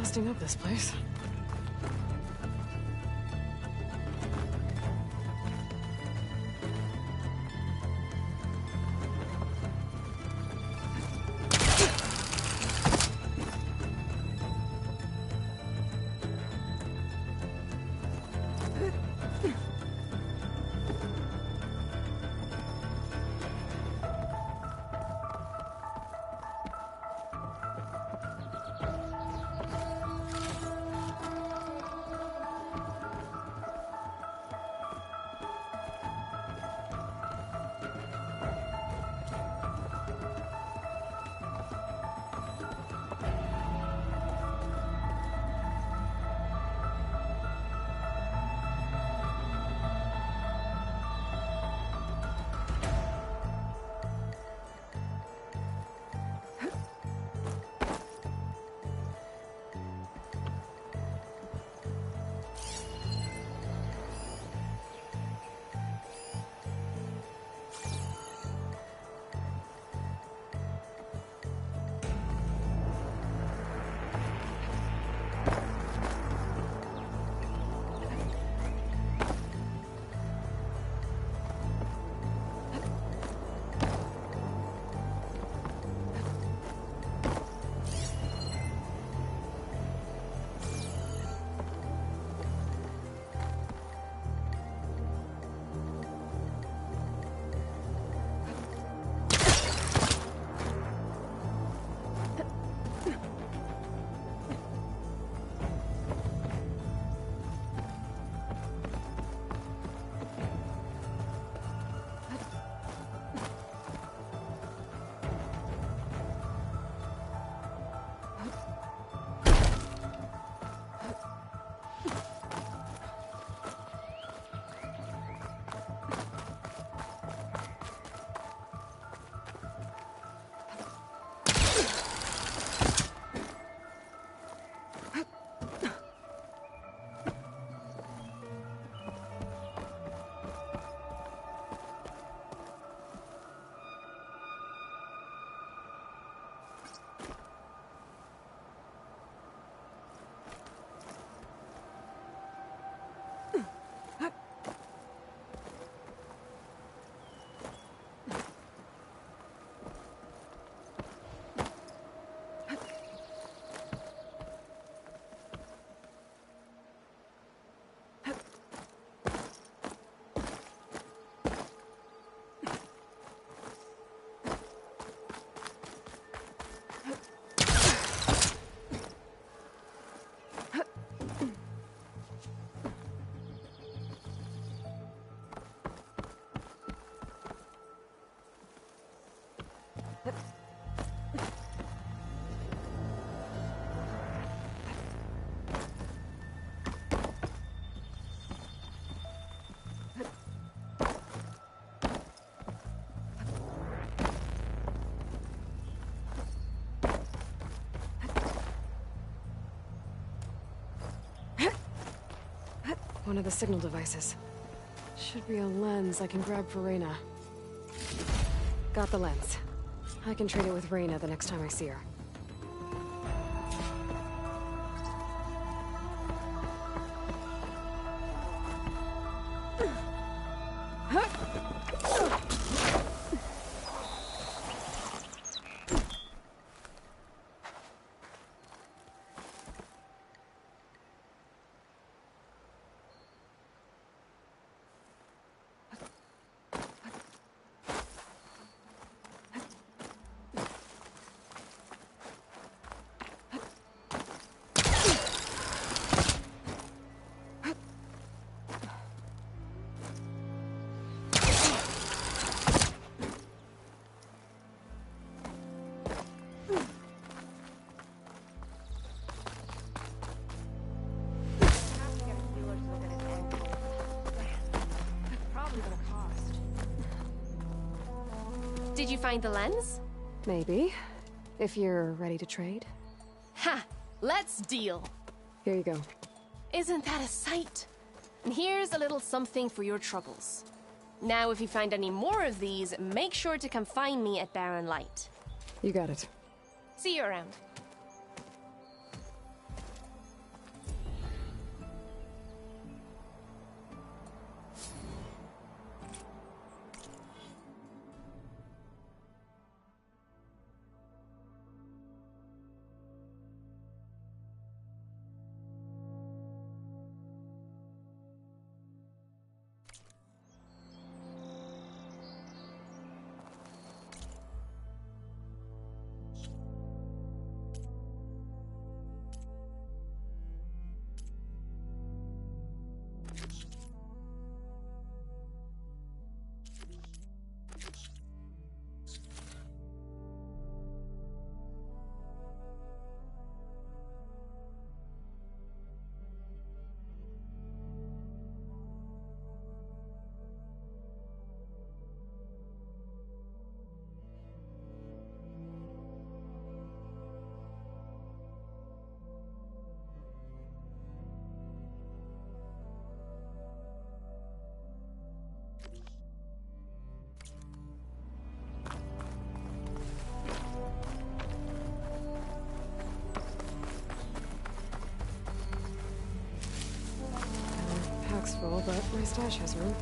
busting up this place. One of the signal devices. Should be a lens I can grab for Reyna. Got the lens. I can trade it with Reyna the next time I see her. Did you find the lens? Maybe. If you're ready to trade. Ha! Let's deal! Here you go. Isn't that a sight? And here's a little something for your troubles. Now, if you find any more of these, make sure to come find me at Barren Light. You got it. See you around. full, but my stash has room.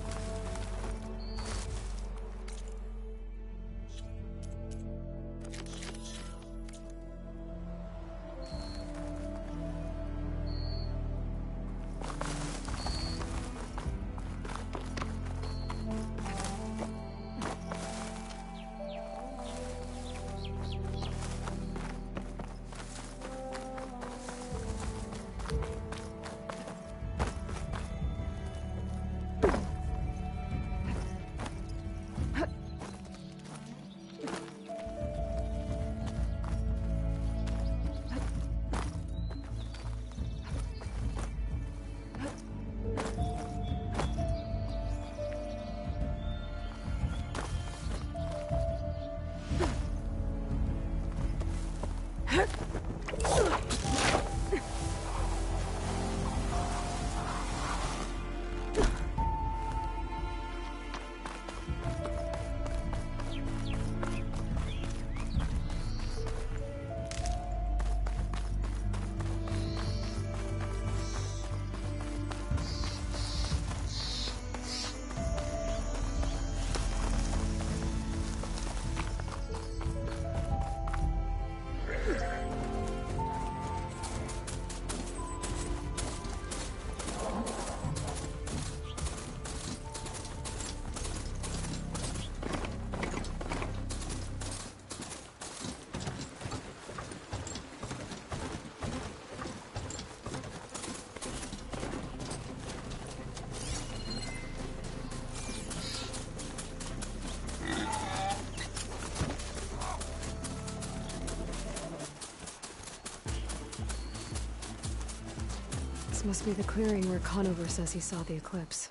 This must be the clearing where Conover says he saw the eclipse.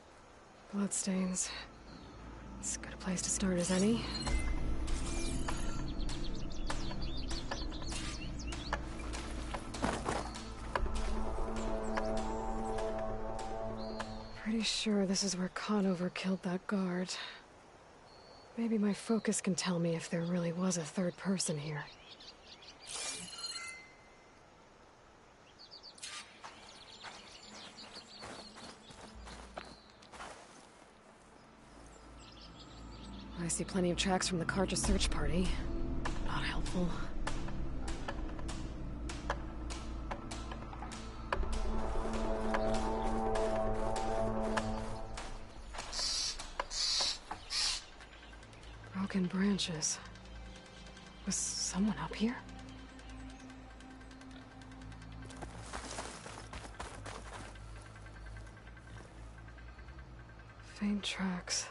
Bloodstains. It's as good a place to start as any. Pretty sure this is where Conover killed that guard. Maybe my focus can tell me if there really was a third person here. I see plenty of tracks from the Carja search party. Not helpful. Broken branches. Was someone up here? Faint tracks.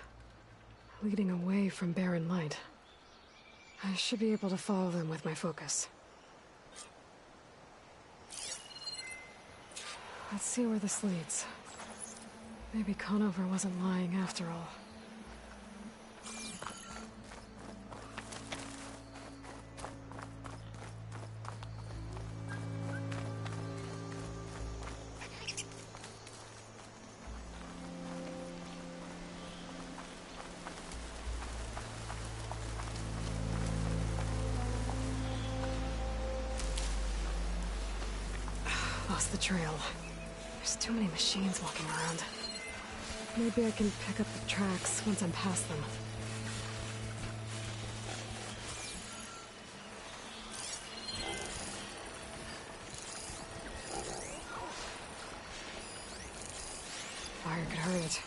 Leading away from barren light. I should be able to follow them with my focus. Let's see where this leads. Maybe Conover wasn't lying after all. Lost the trail. There's too many machines walking around. Maybe I can pick up the tracks once I'm past them. Fire could hurt it.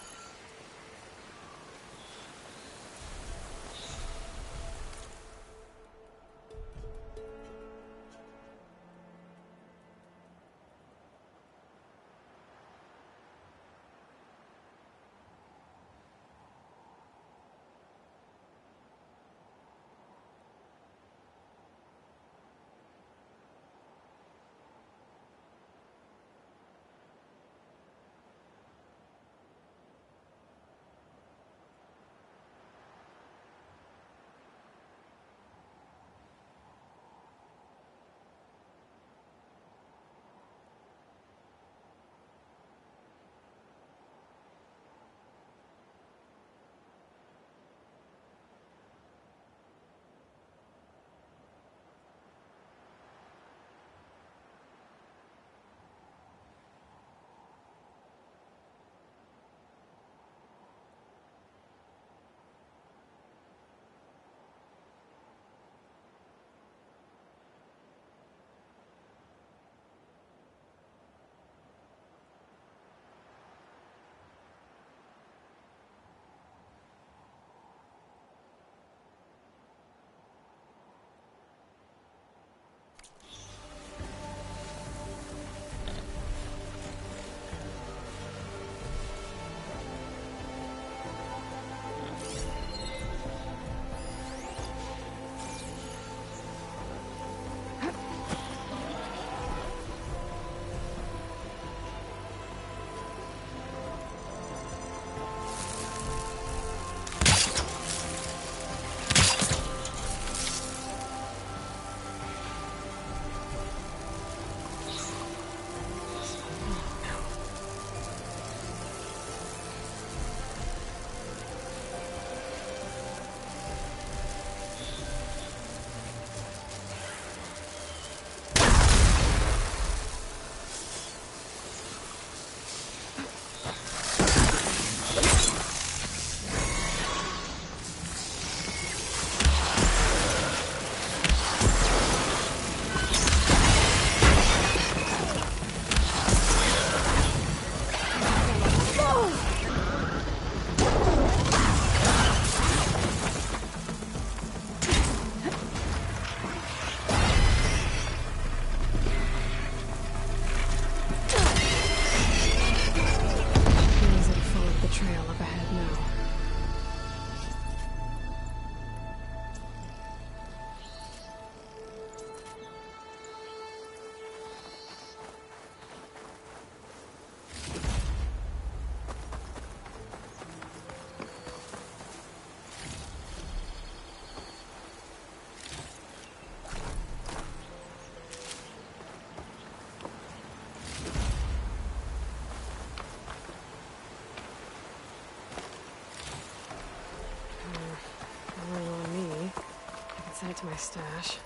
send it to my stash.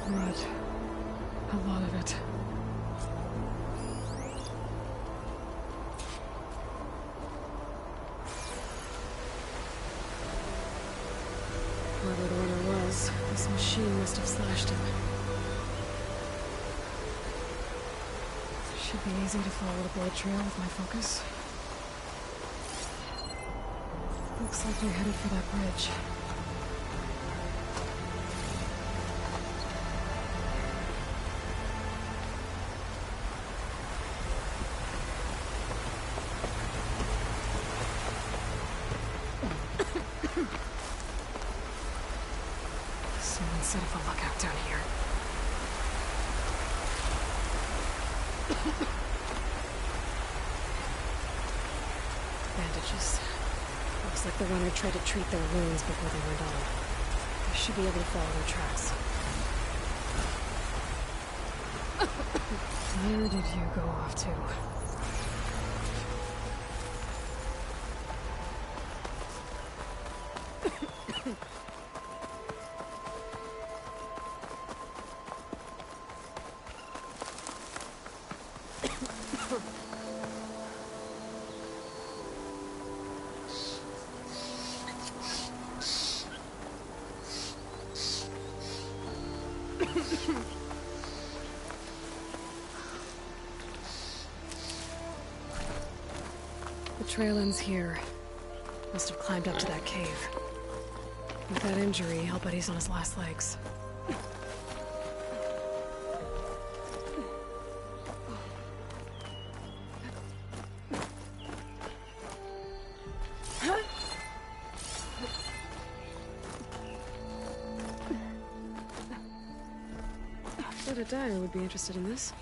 Mud. A lot of it. Whoever the runner was, this machine must have slashed him. Should be easy to follow the blood trail with my focus. Looks like we're headed for that bridge. Someone set up a lookout down here. Bandages. Looks like the runner tried to treat their wounds before they went on. I should be able to follow their tracks. Where did you go off to? The trail ends here. Must have climbed up to that cave. With that injury, I'll bet he's on his last legs. I bet a diner would be interested in this.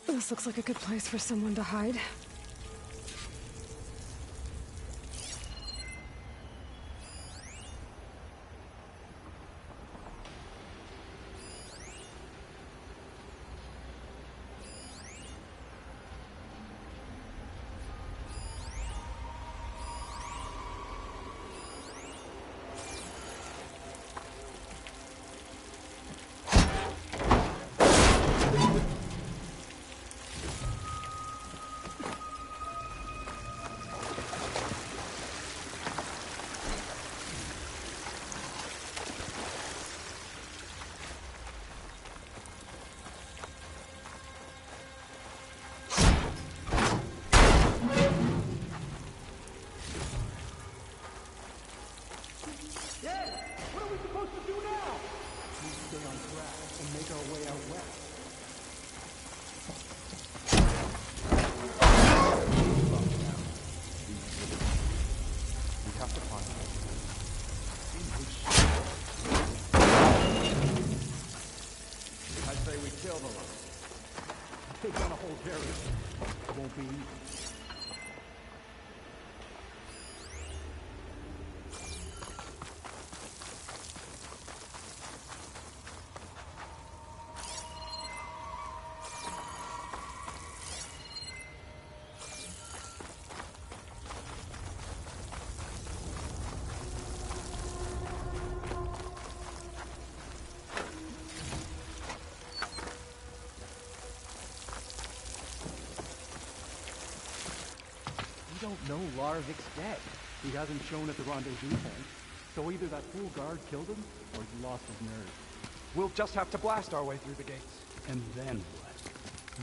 This looks like a good place for someone to hide. Take on a whole garrison. It won't be easy. We don't know Larvik's dead. He hasn't shown at the rendezvous point. So either that fool guard killed him, or he lost his nerve. We'll just have to blast our way through the gates. And then what?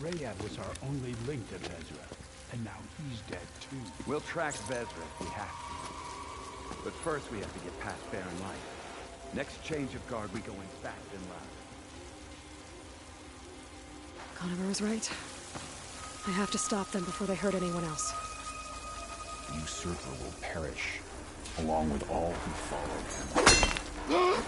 Rayad was our only link to Vezra. And now he's dead too. We'll track Vezra if we have to. But first we have to get past Baron Light. Next change of guard, we go in fast and loud. Conover was right. I have to stop them before they hurt anyone else. The usurper will perish, along with all who follow him.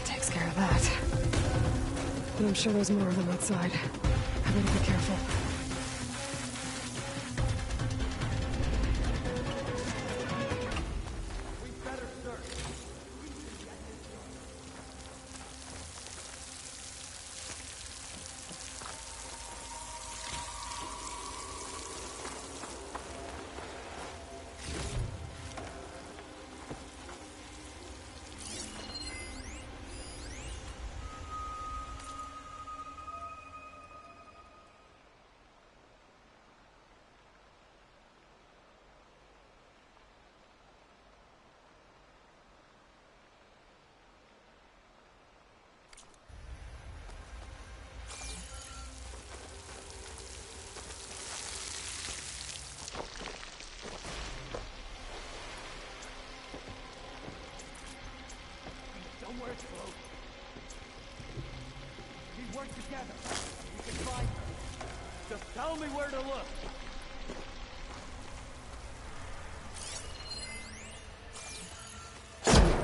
Takes care of that. But I'm sure there's more of them outside. I better be careful. We work together. We can find her. Just tell me where to look.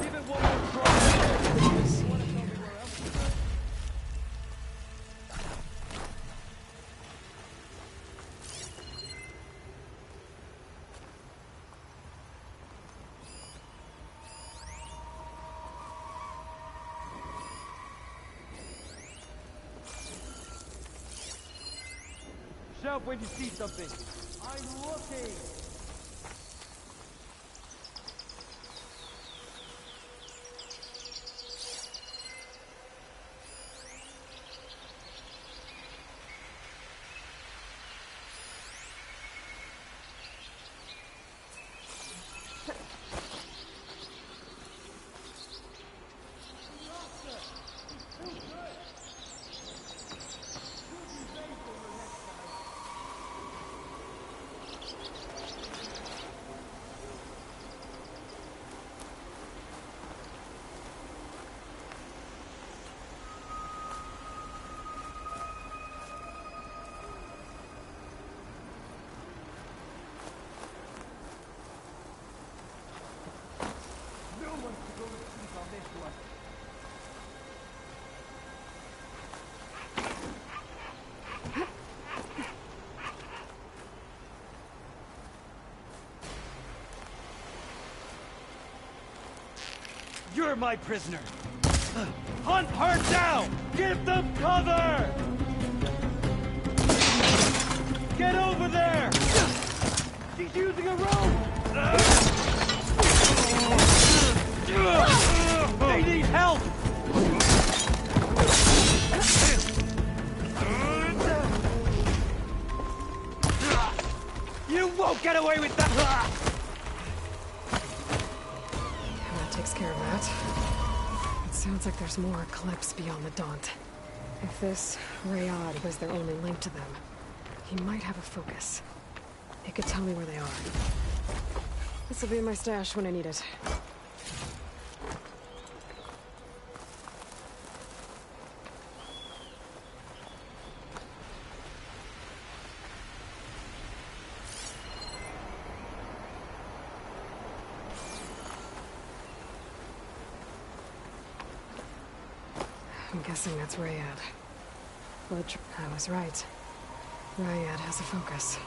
Give it one more try. You want to tell me where else to go? Shout when you see something. I'm looking! You're my prisoner! Hunt her down! Give them cover! Get over there! She's using a rope! They need help! You won't get away with that! Takes care of that. It sounds like there's more Eclipse beyond the Daunt. If this Rayad was their only link to them, he might have a focus. He could tell me where they are. This'll be in my stash when I need it. I'm guessing that's Rayad. But I was right. Rayad has a focus.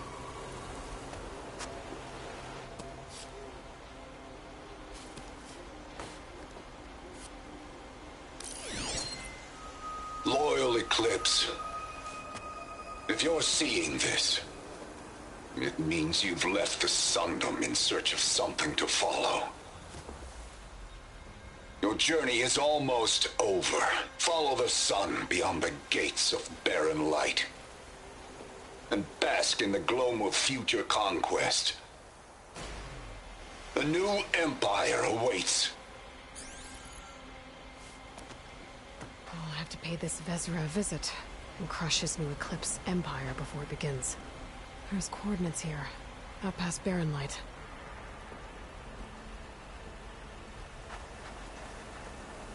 eclipse. If you're seeing this, it means you've left the Sundom in search of something to follow. Your journey is almost over. Follow the sun beyond the gates of barren light, and bask in the gloam of future conquest. A new empire awaits. I'll have to pay this Vezra a visit and crush his new Eclipse empire before it begins. There's coordinates here, out past Barren Light.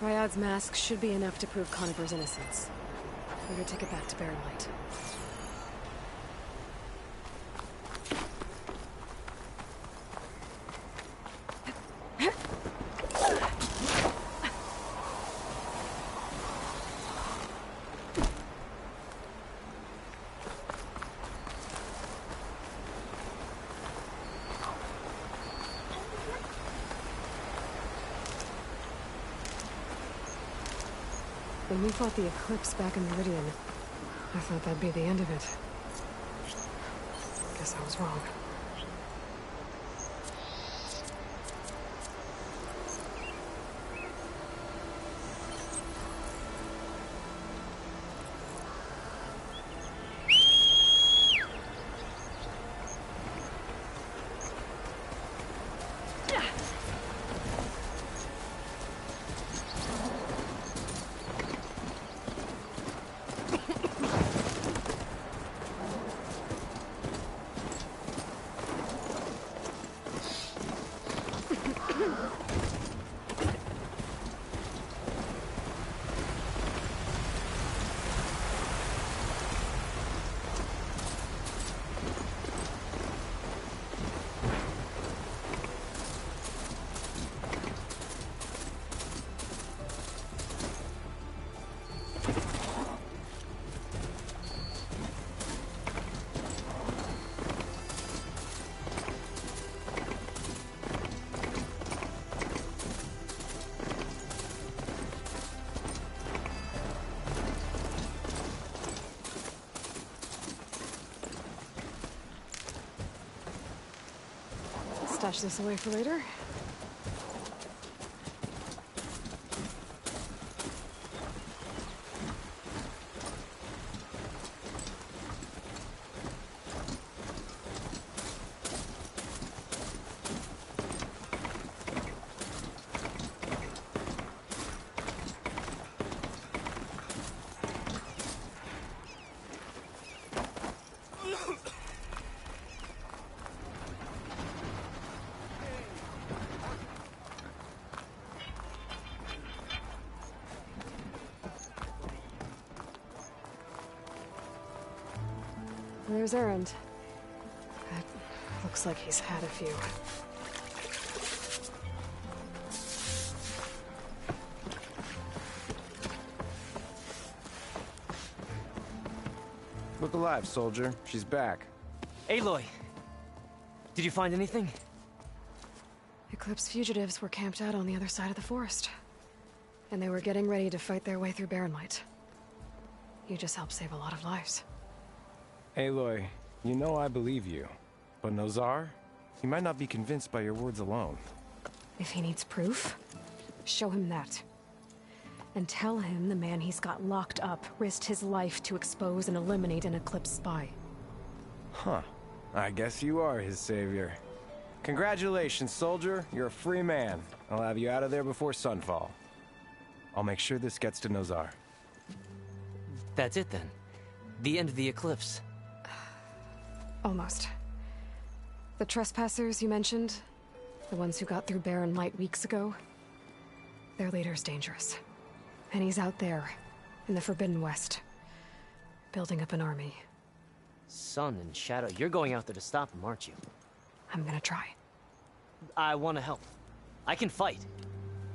Ryad's mask should be enough to prove Conifer's innocence. Better take it back to Barren Light. When we fought the Eclipse back in Meridian, I thought that'd be the end of it. Guess I was wrong. Stash this away for later. There's Erend. It looks like he's had a few. Look alive, soldier. She's back. Aloy! Did you find anything? Eclipse fugitives were camped out on the other side of the forest. And they were getting ready to fight their way through Barren Light. You just helped save a lot of lives. Aloy, you know I believe you. But Nozar? He might not be convinced by your words alone. If he needs proof, show him that. And tell him the man he's got locked up risked his life to expose and eliminate an Eclipse spy. Huh. I guess you are his savior. Congratulations, soldier. You're a free man. I'll have you out of there before sunfall. I'll make sure this gets to Nozar. That's it then. The end of the Eclipse. Almost. The trespassers you mentioned, the ones who got through Barren Light weeks ago, their leader's dangerous. And he's out there, in the Forbidden West, building up an army. Sun and Shadow, you're going out there to stop him, aren't you? I'm gonna try. I want to help. I can fight.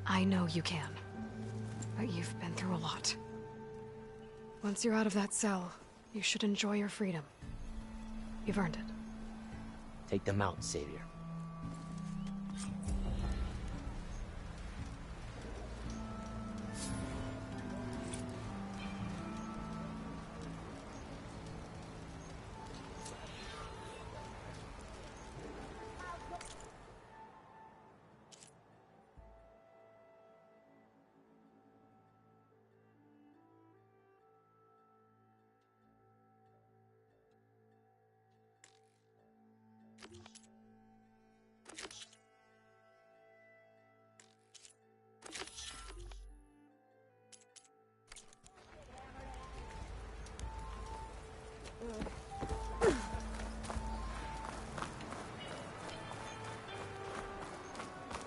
I know you can. But you've been through a lot. Once you're out of that cell, you should enjoy your freedom. You've earned it. Take them out, Savior.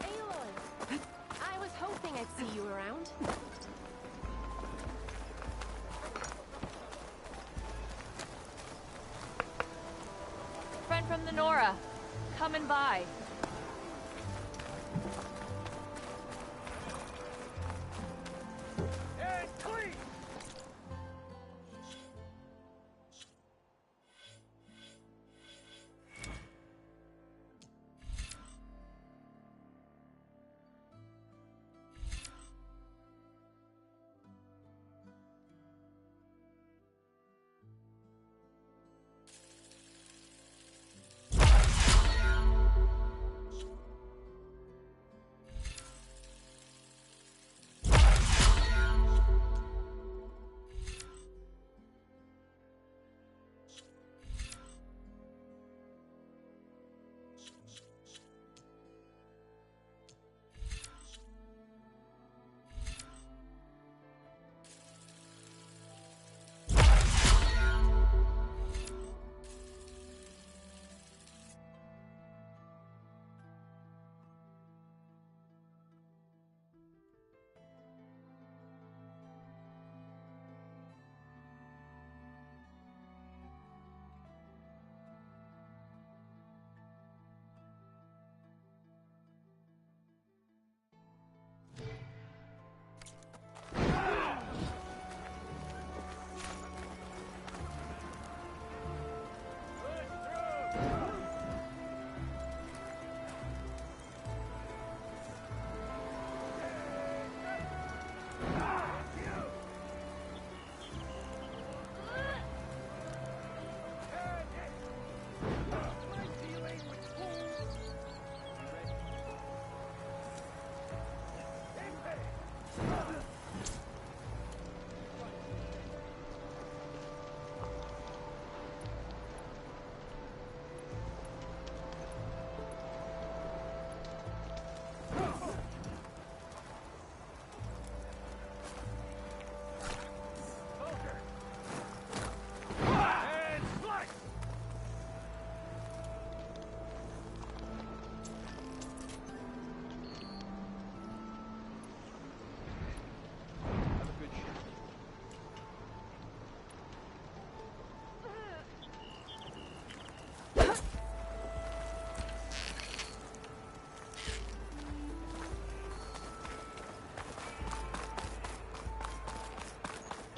Aloy! I was hoping I'd see you around. Friend from the Nora. Coming by.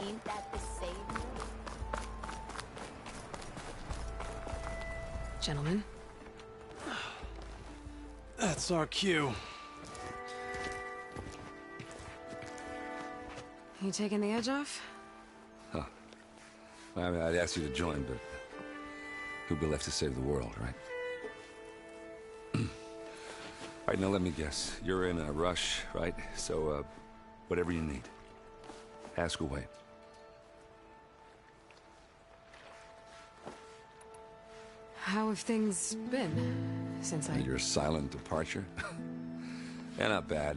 Ain't that the savior? Gentlemen. That's our cue. You taking the edge off? Huh. Well, I mean, I'd ask you to join, but who'd be left to save the world, right? All right, now let me guess. You're in a rush, right? So, whatever you need, ask away. How have things been since Your silent departure? Yeah, not bad.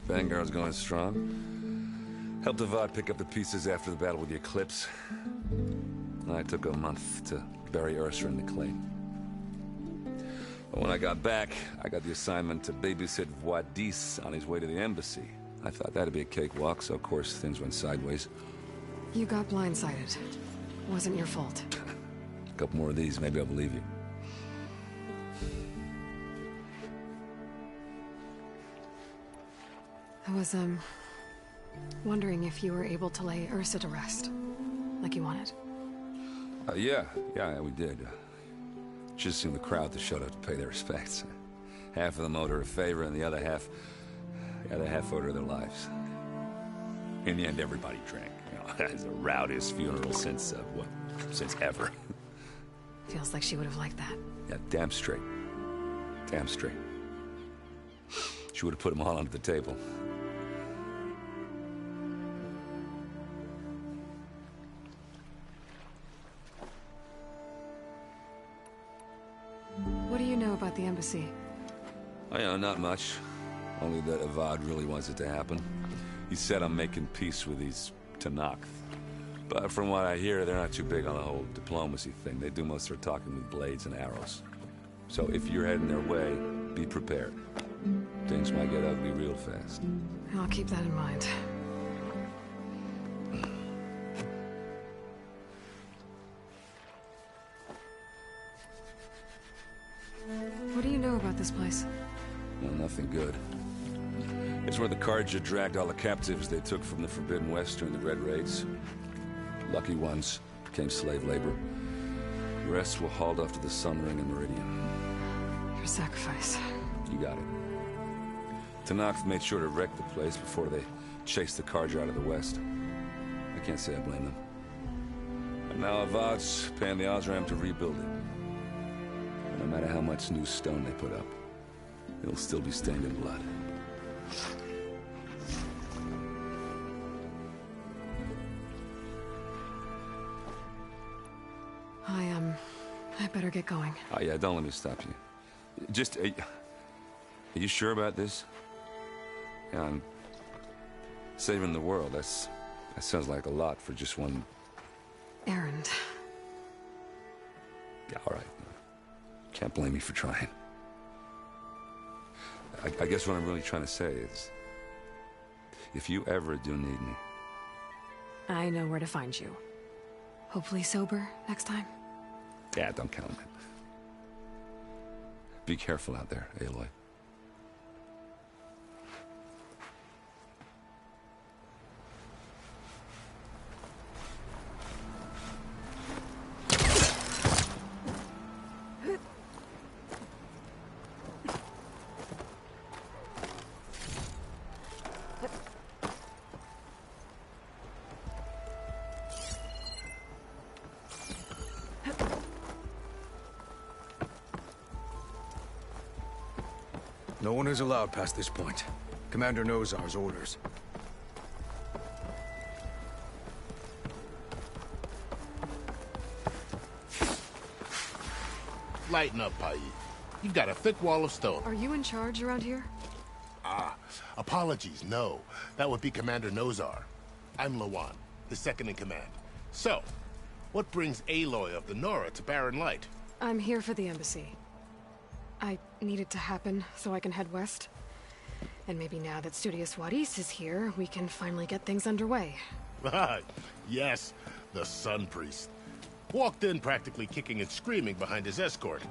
Vanguard's going strong. Helped Avad pick up the pieces after the battle with the Eclipse. I took a month to bury Ursa in the clay. But when I got back, I got the assignment to babysit Wadis on his way to the embassy. I thought that'd be a cakewalk, so of course things went sideways. You got blindsided. Wasn't your fault. A couple more of these, maybe I'll believe you. I was, wondering if you were able to lay Ursa to rest, like you wanted. Yeah, we did. Just seemed the crowd that showed up to pay their respects. Half of them owed her a favor, and the other half owed her their lives. In the end, everybody drank. You know, it's the rowdiest funeral since ever. Feels like she would have liked that. Yeah, damn straight. Damn straight. She would have put them all under the table. What do you know about the embassy? Oh, yeah, not much. Only that Avad really wants it to happen. He said I'm making peace with these Tenakth. But from what I hear, they're not too big on the whole diplomacy thing. They do most of their talking with blades and arrows. So if you're heading their way, be prepared. Things might get ugly real fast. I'll keep that in mind. What do you know about this place? Well, nothing good. It's where the Carja dragged all the captives they took from the Forbidden West during the Red Raids. Lucky ones became slave labor. The rest were hauled off to the Sun Ring and Meridian. Your sacrifice. You got it. Tenakth made sure to wreck the place before they chased the Carja out of the West. I can't say I blame them. And now Avad's paying the Osram to rebuild it. And no matter how much new stone they put up, it'll still be stained in blood. I better get going. Oh yeah, don't let me stop you. Just, are you sure about this? Yeah, I'm saving the world. That sounds like a lot for just one errand. Yeah, all right. Can't blame me for trying. I guess what I'm really trying to say is, if you ever do need me... I know where to find you. Hopefully sober next time. Yeah, don't count on it. Be careful out there, Aloy. No one is allowed past this point. Commander Nozar's orders. Lighten up, Pai. You've got a thick wall of stone. Are you in charge around here? Apologies, no. That would be Commander Nozar. I'm Lawan, his second in command. So, what brings Aloy of the Nora to Barren Light? I'm here for the embassy. I need it to happen so I can head west. And maybe now that Studious Wadis is here, we can finally get things underway. Yes, the Sun Priest. Walked in practically kicking and screaming behind his escort.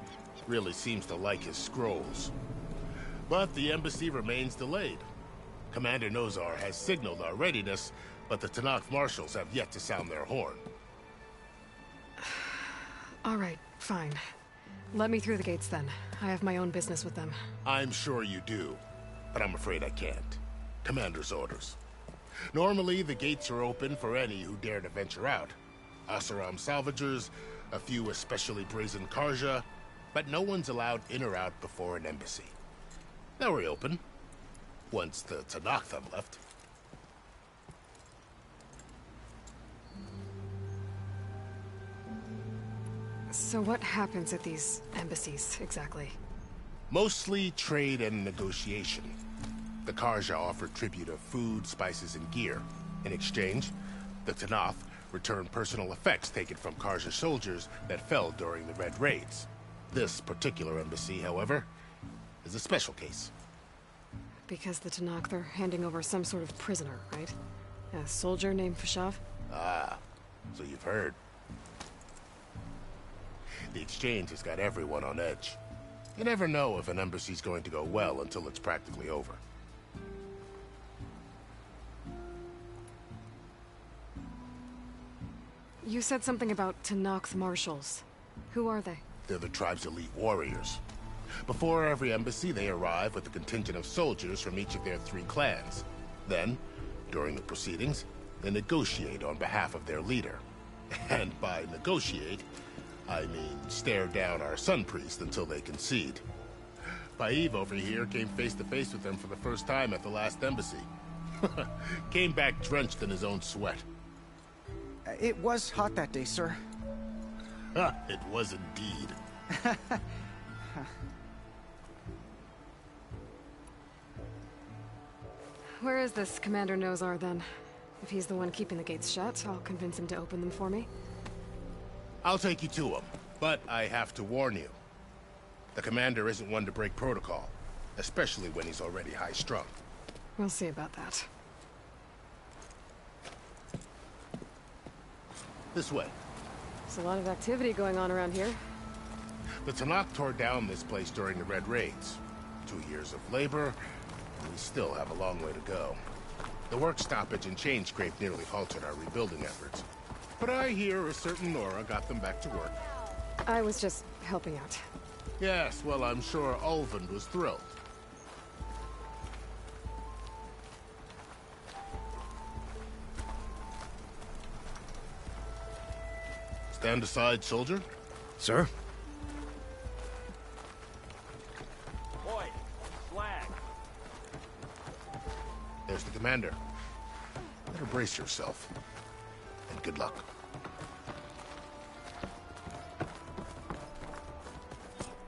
Really seems to like his scrolls. But the embassy remains delayed. Commander Nozar has signaled our readiness, but the Tenakth marshals have yet to sound their horn. All right, fine. Let me through the gates then. I have my own business with them. I'm sure you do, but I'm afraid I can't. Commander's orders. Normally, the gates are open for any who dare to venture out. Oseram salvagers, a few especially brazen Carja, but no one's allowed in or out before an embassy. They'll reopen, once the Tenakth have left. So what happens at these embassies, exactly? Mostly trade and negotiation. The Carja offer tribute of food, spices, and gear. In exchange, the Tenakth return personal effects taken from Carja soldiers that fell during the Red Raids. This particular embassy, however, is a special case. Because the Tenakth are handing over some sort of prisoner, right? A soldier named Fashav? Ah, so you've heard. The exchange has got everyone on edge. You never know if an embassy's going to go well until it's practically over. You said something about Tenakth marshals. Who are they? They're the tribe's elite warriors. Before every embassy, they arrive with a contingent of soldiers from each of their 3 clans. Then, during the proceedings, they negotiate on behalf of their leader. And by negotiate, I mean stare down our Sun Priest until they concede. Paiv over here came face to face with them for the first time at the last embassy. Came back drenched in his own sweat. It was hot that day, sir. It was indeed. Where is this Commander Nozar, then? If he's the one keeping the gates shut, I'll convince him to open them for me. I'll take you to him, but I have to warn you. The commander isn't one to break protocol, especially when he's already high-strung. We'll see about that. This way. There's a lot of activity going on around here. The Tenakth tore down this place during the Red Raids. 2 years of labor, and we still have a long way to go. The work stoppage and chain scrape nearly halted our rebuilding efforts. But I hear a certain Nora got them back to work. I was just helping out. Yes, well, I'm sure Ulvund was thrilled. Stand aside, soldier. Sir? Boy, flag. There's the commander. Better brace yourself. And good luck.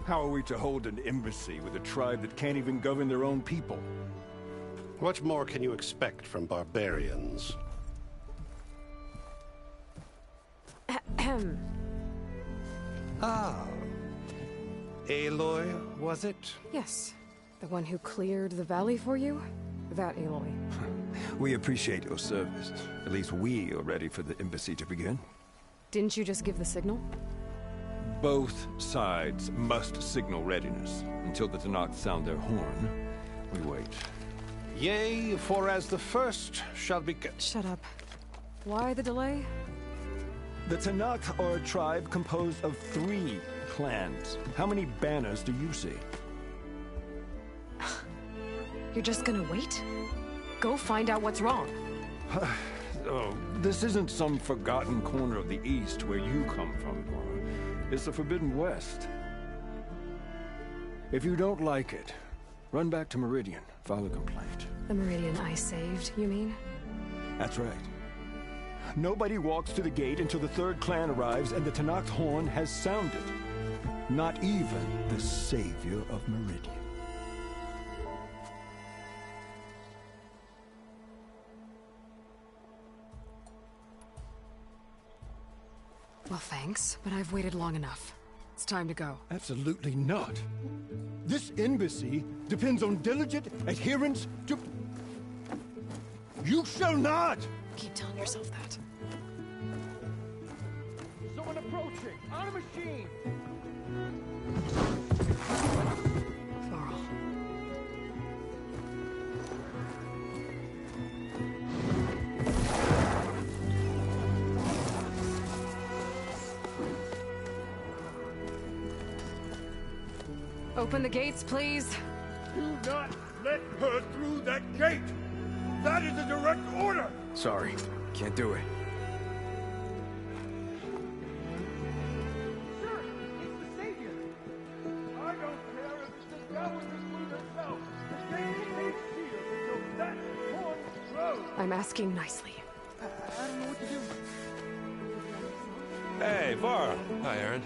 How are we to hold an embassy with a tribe that can't even govern their own people? What more can you expect from barbarians? Ah. Aloy, was it? Yes. The one who cleared the valley for you? That Aloy. We appreciate your service. At least we are ready for the embassy to begin. Didn't you just give the signal? Both sides must signal readiness. Until the Tenakth sound their horn, we wait. Yea, for as the first shall be... Shut up. Why the delay? The Tenakth are a tribe composed of 3 clans. How many banners do you see? You're just gonna wait? Go find out what's wrong. Oh, this isn't some forgotten corner of the East where you come from, Nora. It's the Forbidden West. If you don't like it, run back to Meridian, file a complaint. The Meridian I saved, you mean? That's right. Nobody walks to the gate until the 3rd clan arrives and the Tenakth horn has sounded. Not even the savior of Meridian. Well, thanks, but I've waited long enough. It's time to go. Absolutely not. This embassy depends on diligent adherence to... You shall not! Keep telling yourself that. Someone approaching! On a machine! Varl. Open the gates, please. Do not let her through that gate! That is a direct order! Sorry, can't do it. Sir, it's the Savior! I don't care if it's the Governor's Queen herself! The gate stays sealed until that horn blows! I'm asking nicely. I don't know what to do. Hey, Varl. Hi, Aaron.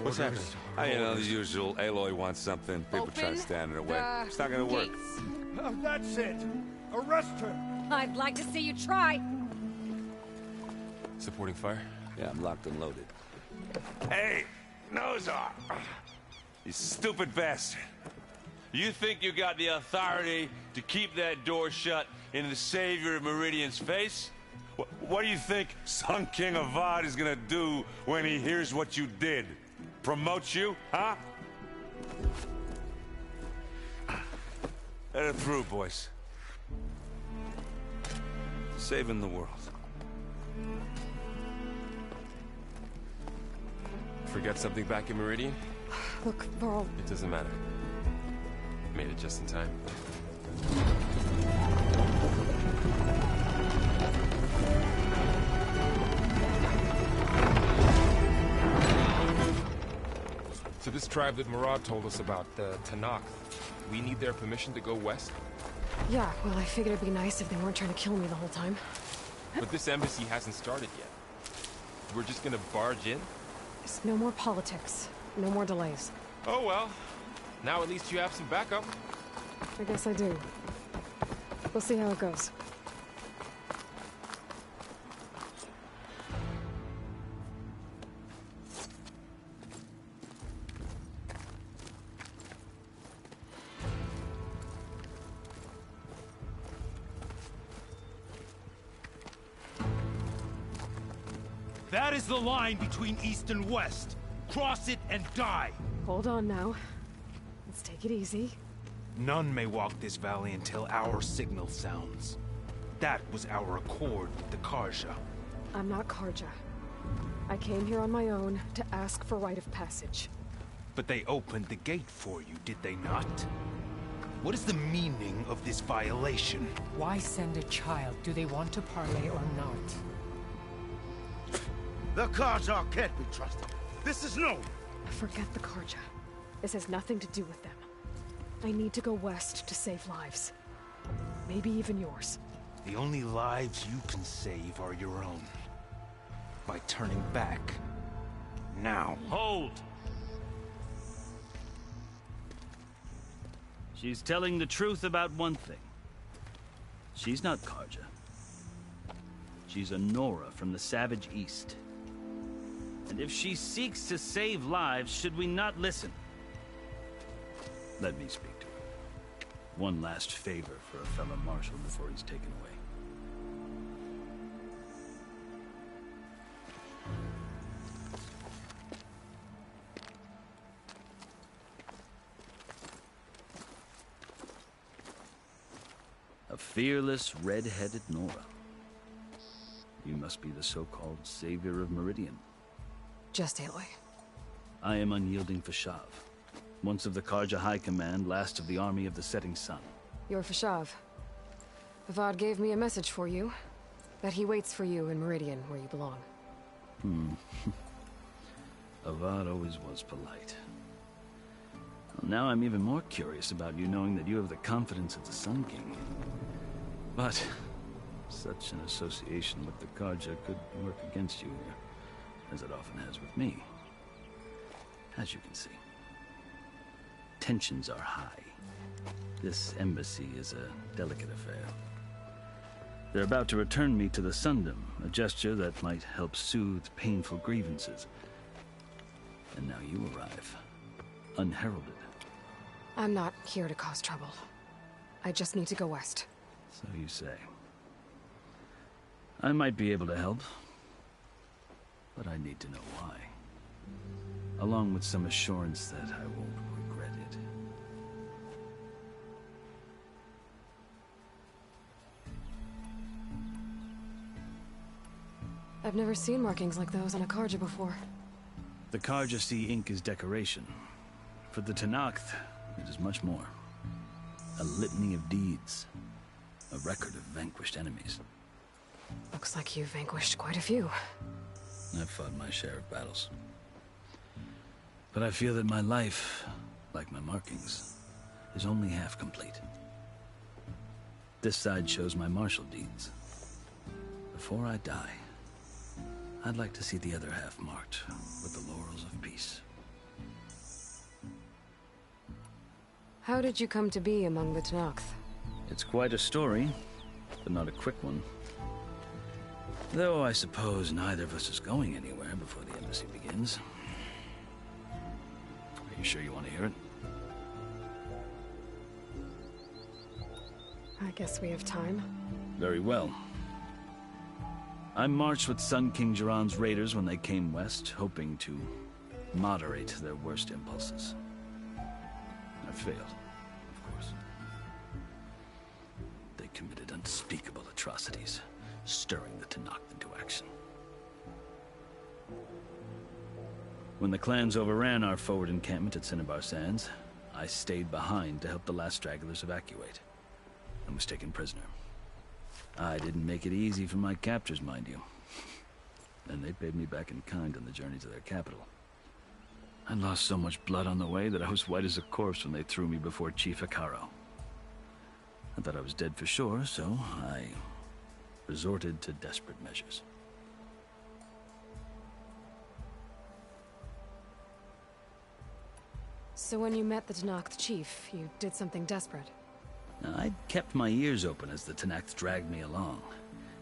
What's happening? You know, the usual. Aloy wants something. People try to stand in her way. It's not gonna work. That's it! Arrest her! I'd like to see you try. Supporting fire? Yeah, I'm locked and loaded. Hey, Nozar! You stupid bastard. You think you got the authority to keep that door shut in the savior of Meridian's face? What do you think Sun King Avad is gonna do when he hears what you did? Promote you, huh? Let it through, boys. Saving the world. Forget something back in Meridian? Look, Varl. It doesn't matter. Made it just in time. So this tribe that Murad told us about, the Tenakth, we need their permission to go west? Yeah, well, I figured it'd be nice if they weren't trying to kill me the whole time. But this embassy hasn't started yet. We're just gonna barge in? There's no more politics. No more delays. Oh well. Now at least you have some backup. I guess I do. We'll see how it goes. That is the line between East and West. Cross it and die. Hold on now. Let's take it easy. None may walk this valley until our signal sounds. That was our accord with the Carja. I'm not Carja. I came here on my own to ask for rite of passage. But they opened the gate for you, did they not? What is the meaning of this violation? Why send a child? Do they want to parley or not? The Carja can't be trusted. This is known. Forget the Carja. This has nothing to do with them. I need to go west to save lives. Maybe even yours. The only lives you can save are your own. By turning back. Now. Hold! She's telling the truth about one thing. She's not Carja. She's a Nora from the Savage East. And if she seeks to save lives, should we not listen? Let me speak to her. One last favor for a fellow marshal before he's taken away. A fearless, red-headed Nora. You must be the so-called savior of Meridian. Just Aloy. I am unyielding Fashav. Once of the Carja High Command, last of the army of the Setting Sun. You're Fashav. Avad gave me a message for you. That he waits for you in Meridian, where you belong. Avad always was polite. Well, now I'm even more curious about you knowing that you have the confidence of the Sun King. But such an association with the Carja could work against you here, as it often has with me. As you can see, tensions are high. This embassy is a delicate affair. They're about to return me to the Sundom, a gesture that might help soothe painful grievances. And now you arrive, unheralded. I'm not here to cause trouble. I just need to go west. So you say. I might be able to help, but I need to know why. Along with some assurance that I won't regret it. I've never seen markings like those on a Carja before. The Carja see ink as decoration. For the Tenakth, it is much more. A litany of deeds. A record of vanquished enemies. Looks like you've vanquished quite a few. I've fought my share of battles. But I feel that my life, like my markings, is only half complete. This side shows my martial deeds. Before I die, I'd like to see the other half marked with the laurels of peace. How did you come to be among the Tenakth? It's quite a story, but not a quick one. Though I suppose neither of us is going anywhere before the embassy begins. Are you sure you want to hear it? I guess we have time. Very well. I marched with Sun King Jiran's raiders when they came west, hoping to moderate their worst impulses. I failed, of course. They committed unspeakable atrocities, stirring the Tenakth into action. When the clans overran our forward encampment at Cinnabar Sands, I stayed behind to help the last stragglers evacuate, and was taken prisoner. I didn't make it easy for my captors, mind you. And they paid me back in kind on the journey to their capital. I lost so much blood on the way that I was white as a corpse when they threw me before Chief Hekarro. I thought I was dead for sure, so I resorted to desperate measures. So when you met the Tenakth chief, you did something desperate? I'd kept my ears open as the Tenakth dragged me along,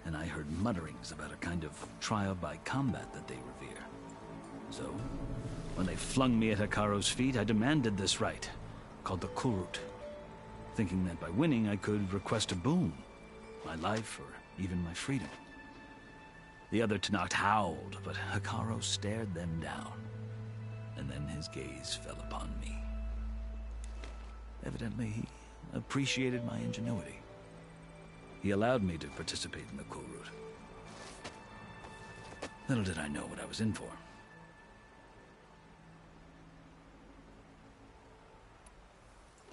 and I heard mutterings about a kind of trial by combat that they revere. So, when they flung me at Hekarro's feet, I demanded this rite, called the Kulrut, thinking that by winning I could request a boon, my life or even my freedom. The other Tenakth howled, but Hekarro stared them down. And then his gaze fell upon me. Evidently, he appreciated my ingenuity. He allowed me to participate in the Kulrut. Little did I know what I was in for.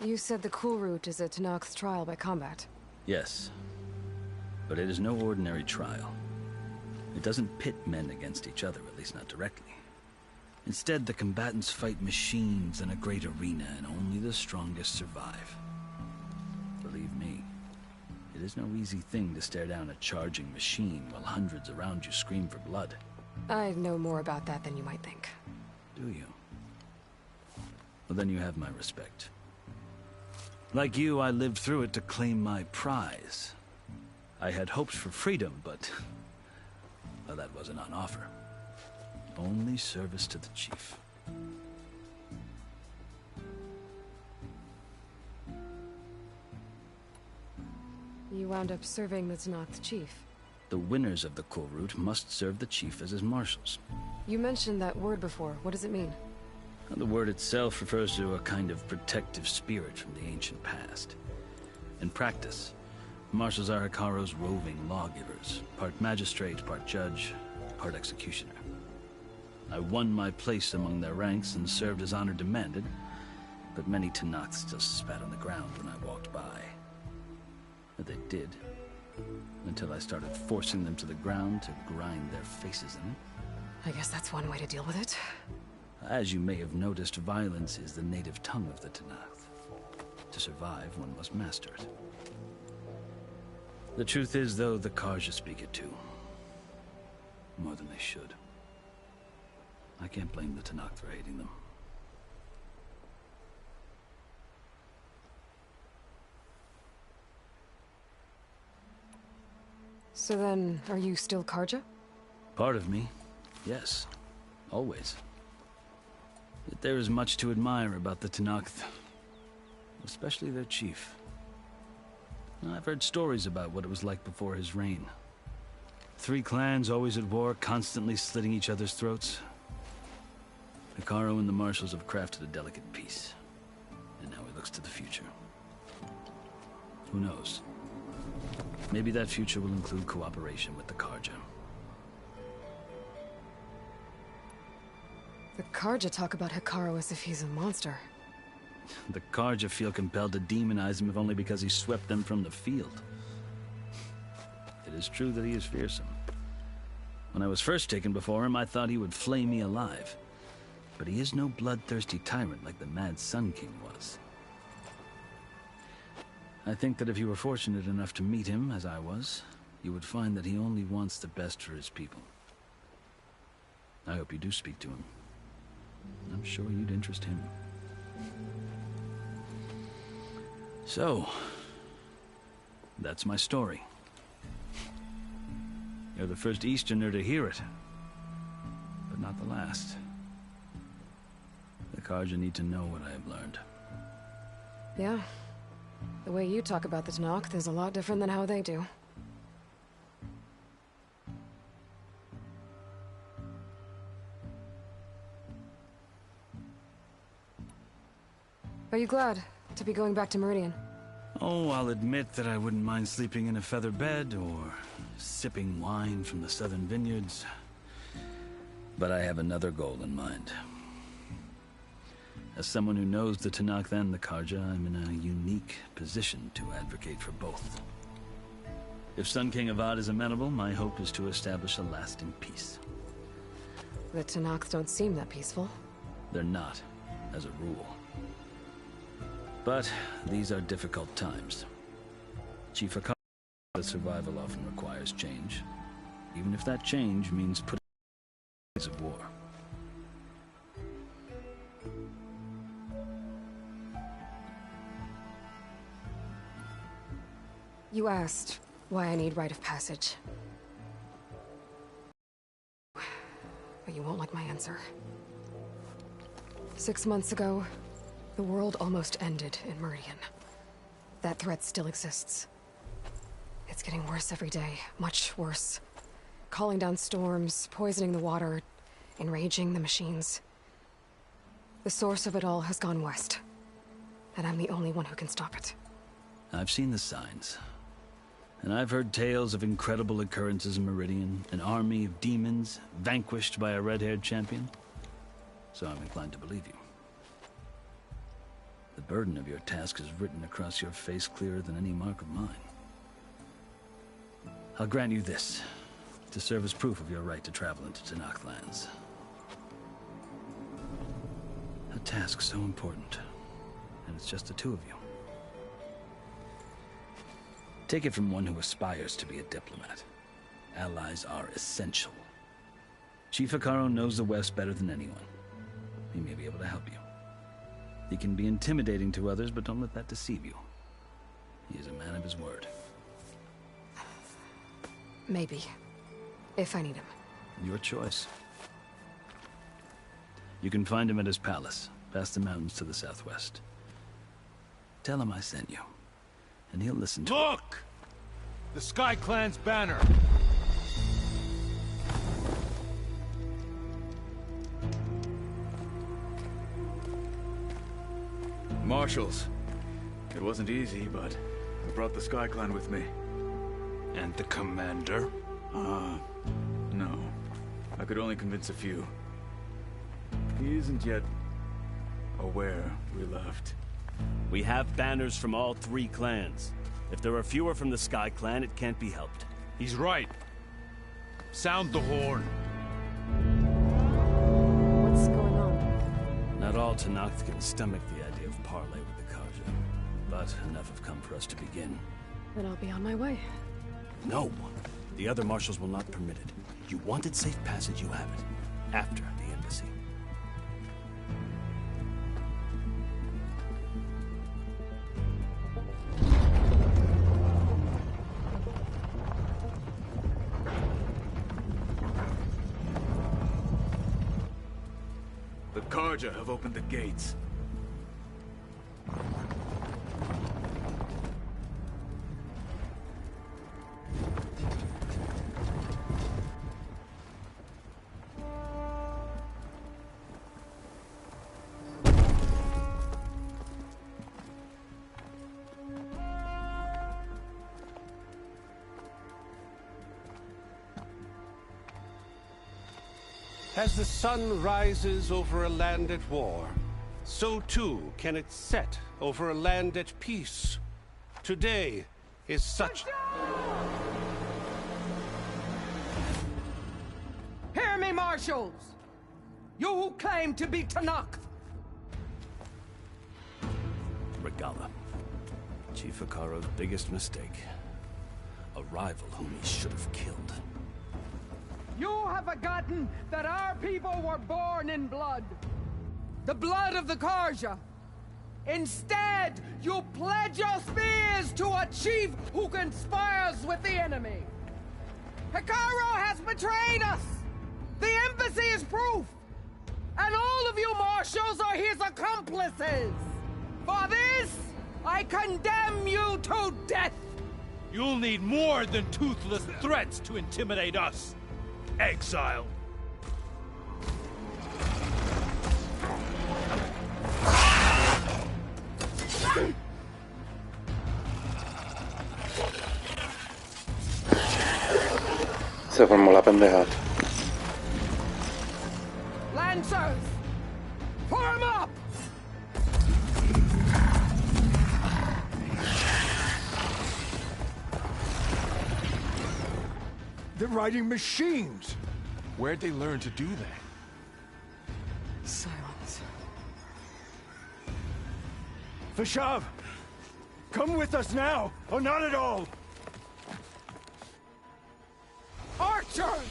You said the Kulrut is a Tenakth's trial by combat. Yes, but it is no ordinary trial. It doesn't pit men against each other, at least not directly. Instead, the combatants fight machines in a great arena, and only the strongest survive. Believe me, it is no easy thing to stare down a charging machine while hundreds around you scream for blood. I know more about that than you might think. Do you? Well, then you have my respect. Like you, I lived through it to claim my prize. I had hopes for freedom, but well, that wasn't on offer. Only service to the chief. You wound up serving the Tenakth chief. The winners of the Kulrut must serve the chief as his marshals. You mentioned that word before. What does it mean? The word itself refers to a kind of protective spirit from the ancient past. In practice, marshals are Hekarro's roving lawgivers, part magistrate, part judge, part executioner. I won my place among their ranks and served as honor demanded, but many Tenakth still spat on the ground when I walked by. But they did, until I started forcing them to the ground to grind their faces in it. I guess that's one way to deal with it. As you may have noticed, violence is the native tongue of the Tenakth. To survive, one must master it. The truth is, though, the Carja speak it too. More than they should. I can't blame the Tenakth for hating them. So then, are you still Carja? Part of me, yes. Always. Yet there is much to admire about the Tenakth. Especially their chief. I've heard stories about what it was like before his reign. 3 clans always at war, constantly slitting each other's throats. Hekarro and the marshals have crafted a delicate peace. And now he looks to the future. Who knows? Maybe that future will include cooperation with the Carja. The Carja talk about Hekarro as if he's a monster. The Carja feel compelled to demonize him if only because he swept them from the field. It is true that he is fearsome. When I was first taken before him, I thought he would flay me alive. But he is no bloodthirsty tyrant like the Mad Sun King was. I think that if you were fortunate enough to meet him, as I was, you would find that he only wants the best for his people. I hope you do speak to him. I'm sure you'd interest him. So, that's my story. You're the first Easterner to hear it, but not the last. The Carja need to know what I have learned. Yeah. The way you talk about the Tenakth is a lot different than how they do. Are you glad to be going back to Meridian? Oh, I'll admit that I wouldn't mind sleeping in a feather bed or sipping wine from the southern vineyards. But I have another goal in mind. As someone who knows the Tenakth and the Carja, I'm in a unique position to advocate for both. If Sun King Avad is amenable, my hope is to establish a lasting peace. The Tenakth don't seem that peaceful. They're not, as a rule. But these are difficult times. Chief Hekarro's survival often requires change, even if that change means putting in the of war. You asked why I need rite of passage. But you won't like my answer. 6 months ago, the world almost ended in Meridian. That threat still exists. It's getting worse every day, much worse. calling down storms, poisoning the water, enraging the machines. The source of it all has gone west, and I'm the only one who can stop it. I've seen the signs. And I've heard tales of incredible occurrences in Meridian, an army of demons vanquished by a red-haired champion. So I'm inclined to believe you. The burden of your task is written across your face clearer than any mark of mine. I'll grant you this, to serve as proof of your right to travel into Tenakth lands. A task so important, and it's just the two of you. Take it from one who aspires to be a diplomat. Allies are essential. Chief Hekarro knows the West better than anyone. He may be able to help you. He can be intimidating to others, but don't let that deceive you. He is a man of his word. Maybe. If I need him. Your choice. You can find him at his palace, past the mountains to the southwest. Tell him I sent you, and he'll listen to it. Look! The Sky Clan's banner! Marshals. It wasn't easy, but I brought the Sky Clan with me. And the commander? No. I could only convince a few. He isn't yet aware we left. We have banners from all 3 clans. If there are fewer from the Sky Clan, it can't be helped. He's right. Sound the horn. What's going on? Not all Tenakth can stomach the idea of parley with the Carja, but enough have come for us to begin. Then I'll be on my way. No! The other marshals will not permit it. You wanted safe passage, you have it. After the embassy. The Carja have opened the gates. As the sun rises over a land at war, so too can it set over a land at peace. Today is such... Hear me, marshals! You who claim to be Tenakth! Regalla. Chief Hekarro's biggest mistake. A rival whom he should have killed. You have forgotten that our people were born in blood. The blood of the Carja. Instead, you pledge your spears to a chief who conspires with the enemy. Hekarro has betrayed us. The embassy is proof. And all of you marshals are his accomplices. For this, I condemn you to death. You'll need more than toothless threats to intimidate us. Exile. Se formó la pendejada. Lancers, form up! They're riding machines! Where'd they learn to do that? Silence. Vashav! Come with us now, or not at all! Archers!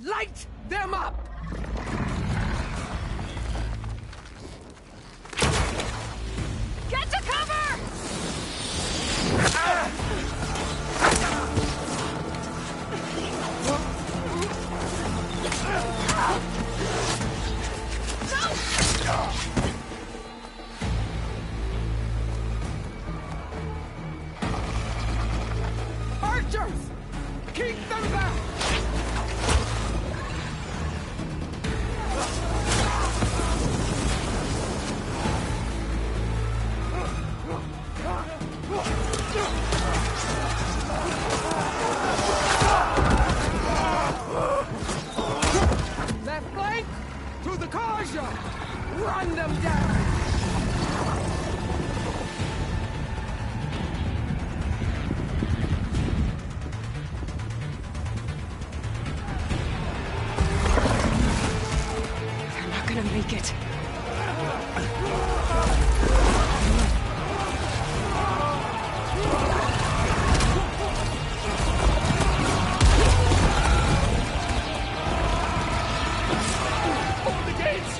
Light them up! Get to cover! Archers! Keep them back! Left flank! To the Karja! Run them down! They're not gonna make it. Open the gates!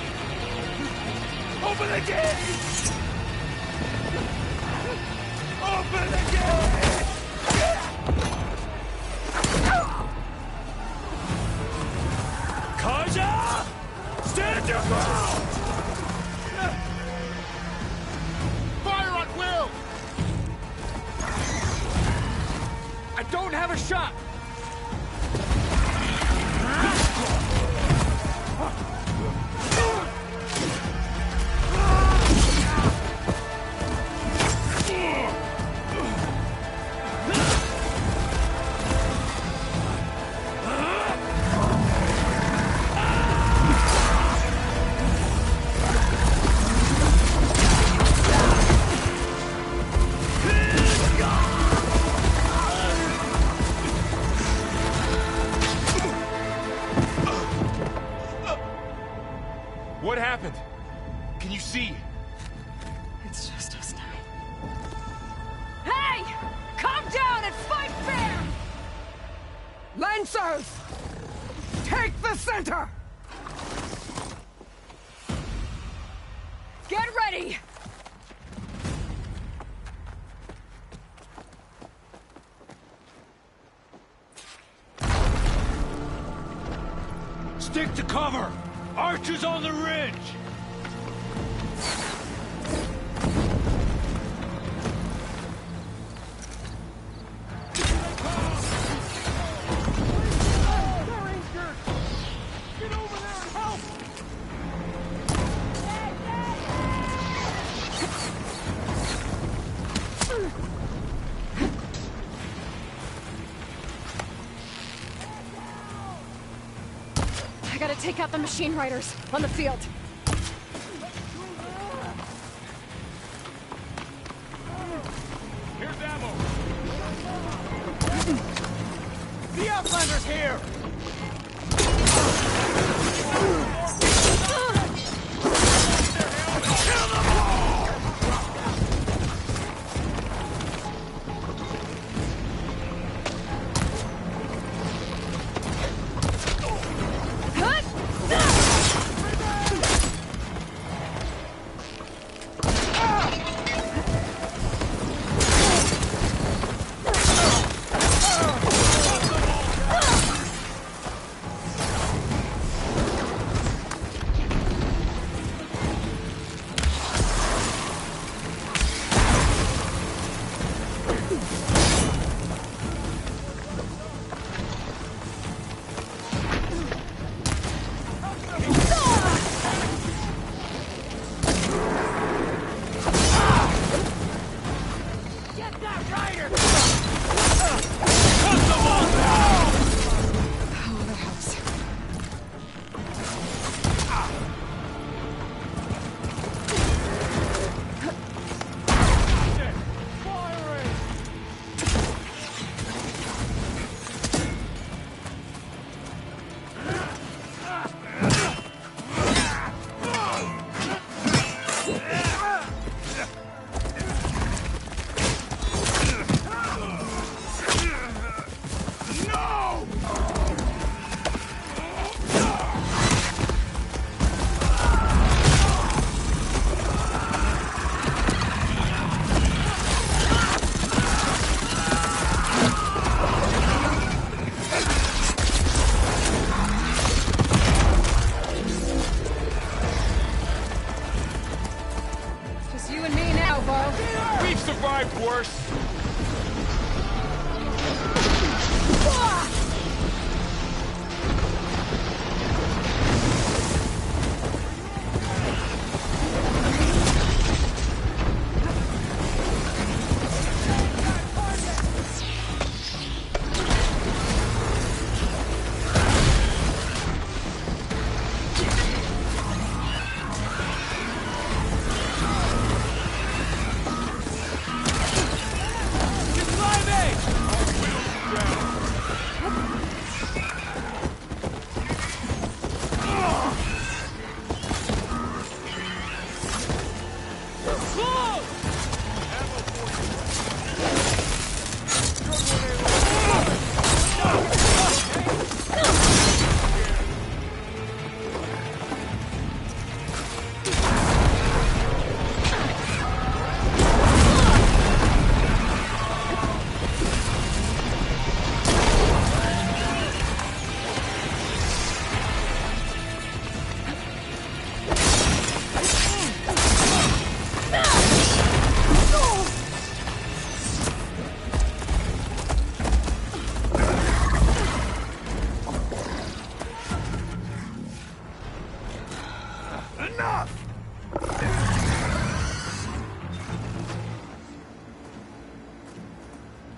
Open the gates! Open the gates! Karja! Stand your ground! Fire at will! I don't have a shot! What happened? Can you see? It's just us now. Hey! Calm down and fight fair! Lancers! Take the center! Get ready! Stick to cover! Archers on the ridge! Get over there and help! I gotta take out the machine riders on the field. Here's ammo. The Outlander's here! you and me now, Bo. We've survived worse.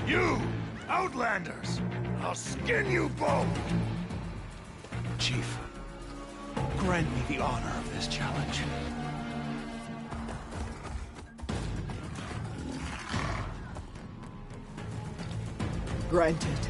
You! Outlanders! I'll skin you both! Chief, grant me the honor of this challenge. Granted.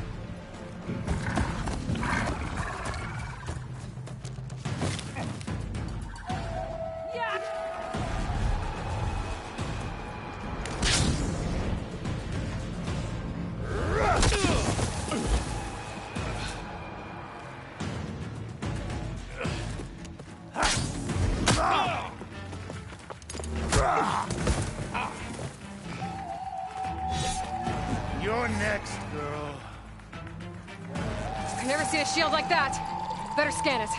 You're next, girl. I've never seen a shield like that. Better scan it.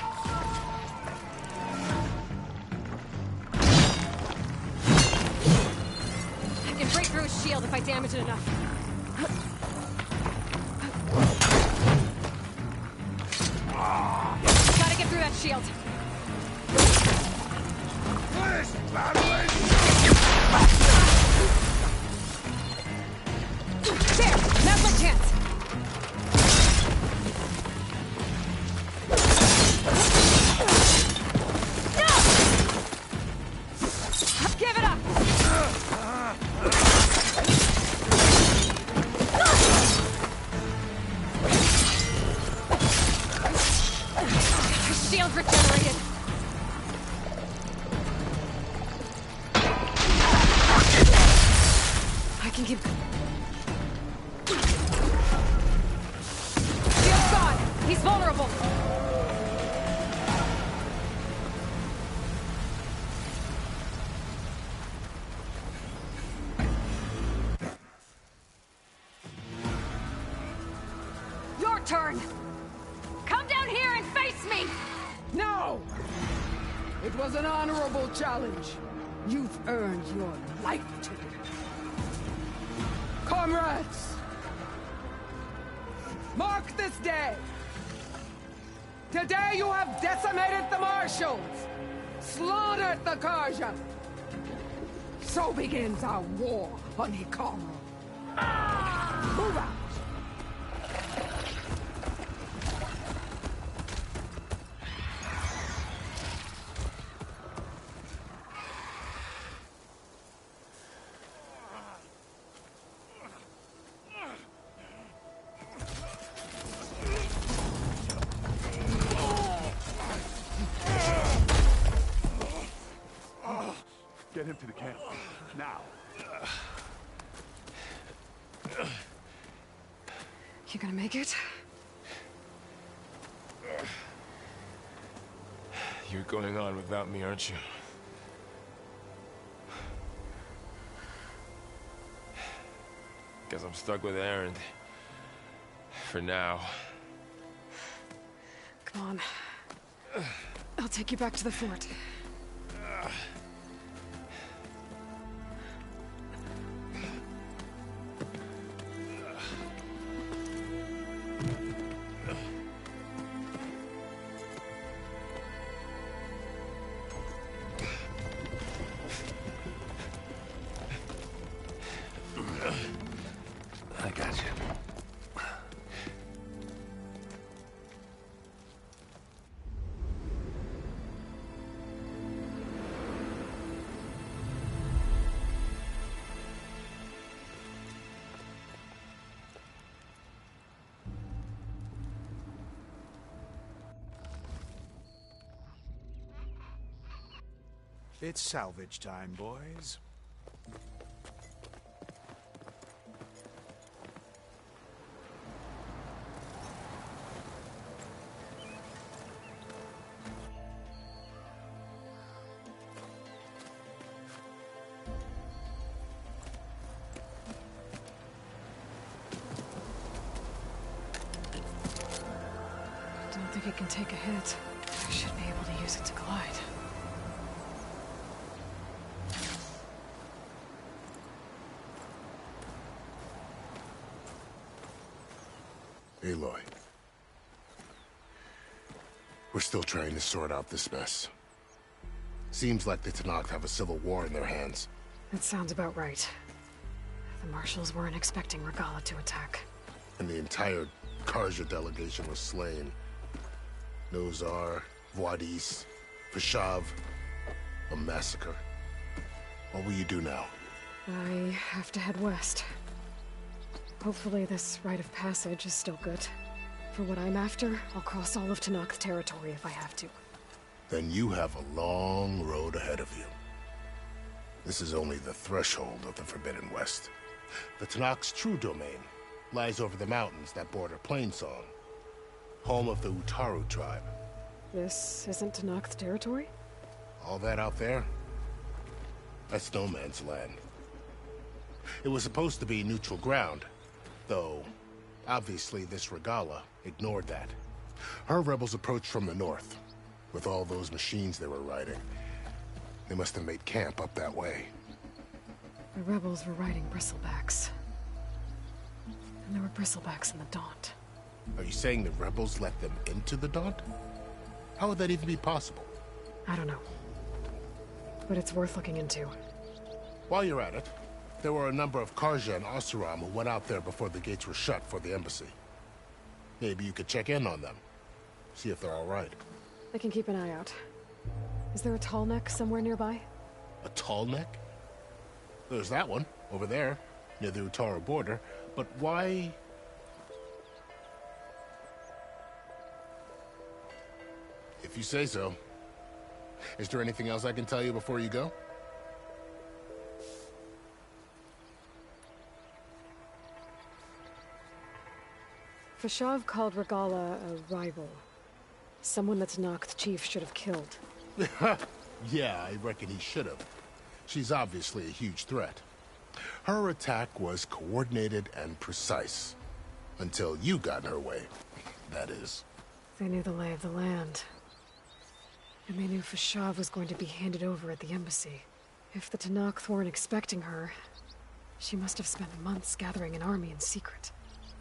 I can break through his shield if I damage it enough. Gotta get through that shield. Finish battling! There! Now's my chance! No! Give it up! Shield regenerated! I can keep... Shield's gone! He's vulnerable! Your turn! Come down here and face me! No! It was an honorable challenge. You've earned your life ticket. Comrades! Mark this day! Today you have decimated the Marshals! Slaughtered the Karja! So begins our war on Hikaru. Move out! Get him to the camp. Now. You gonna make it? You're going on without me, aren't you? Guess I'm stuck with Erend. For now. Come on. I'll take you back to the fort. It's salvage time, boys. I don't think it can take a hit. I should be able to use it to glide. Aloy. We're still trying to sort out this mess. Seems like the Tenakth have a civil war in their hands. That sounds about right. The Marshals weren't expecting Regalla to attack. And the entire Carja delegation was slain. Nozar, Wadis, Fashav. A massacre. What will you do now? I have to head west. Hopefully this rite of passage is still good. For what I'm after, I'll cross all of Tenakth territory if I have to. Then you have a long road ahead of you. This is only the threshold of the Forbidden West. The Tenakth's true domain lies over the mountains that border Plainsong, home of the Utaru tribe. This isn't Tenakth territory? All that out there? That's no man's land. It was supposed to be neutral ground, though obviously this Regalla ignored that. Her rebels approached from the north. With all those machines they were riding, they must have made camp up that way. The rebels were riding bristlebacks. And there were bristlebacks in the Daunt. Are you saying the rebels let them into the Daunt? How would that even be possible? I don't know. But it's worth looking into. While you're at it, there were a number of Carja and Oseram who went out there before the gates were shut for the embassy. Maybe you could check in on them. See if they're all right. I can keep an eye out. Is there a tall neck somewhere nearby? A tall neck? There's that one, over there, near the Utaru border. But why... If you say so. Is there anything else I can tell you before you go? Fashav called Regalla a rival. Someone that Tenakth chief should have killed. Yeah, I reckon he should have. She's obviously a huge threat. Her attack was coordinated and precise. Until you got in her way, that is. They knew the lay of the land. And they knew Fashav was going to be handed over at the embassy. If the Tenakth weren't expecting her, she must have spent months gathering an army in secret.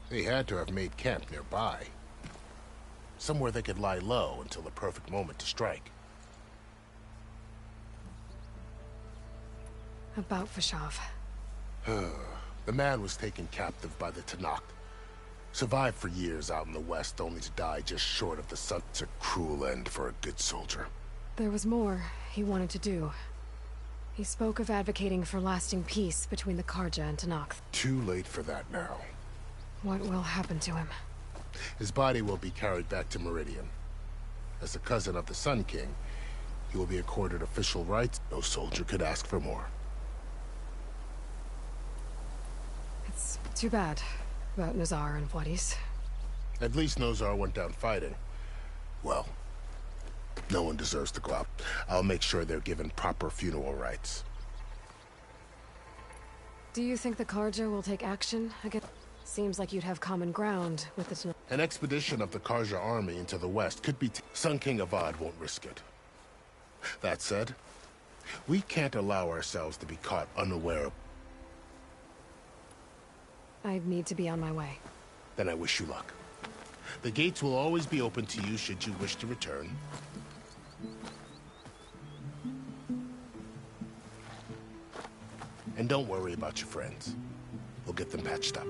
They had to have made camp nearby. Somewhere they could lie low until the perfect moment to strike. About Fashav. The man was taken captive by the Tenakth. Survived for years out in the west, only to die just short of the sun. It's a cruel end for a good soldier. There was more he wanted to do. He spoke of advocating for lasting peace between the Carja and Tenakth. Too late for that now. What will happen to him? His body will be carried back to Meridian. As a cousin of the Sun King, he will be accorded official rights. No soldier could ask for more. It's too bad about Nozar and Wadis. At least Nozar went down fighting. Well, no one deserves to go out. I'll make sure they're given proper funeral rites. Do you think the Carja will take action again? Seems like you'd have common ground with the Tenakth. An expedition of the Carja army into the west could be... Sun King Avad won't risk it. That said, we can't allow ourselves to be caught unaware of... I'd need to be on my way. Then I wish you luck. The gates will always be open to you should you wish to return. And don't worry about your friends. We'll get them patched up.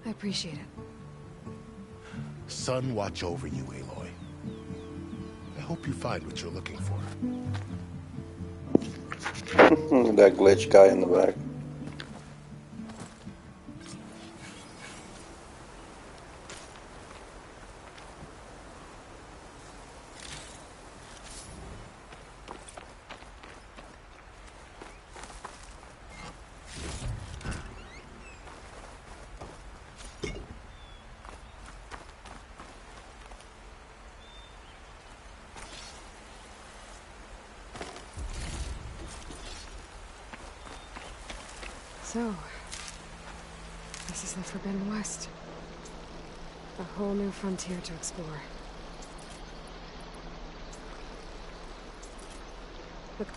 I appreciate it. Sun watch over you, Aloy. I hope you find what you're looking for. That glitch guy in the back. So, this is the Forbidden West. A whole new frontier to explore. Look.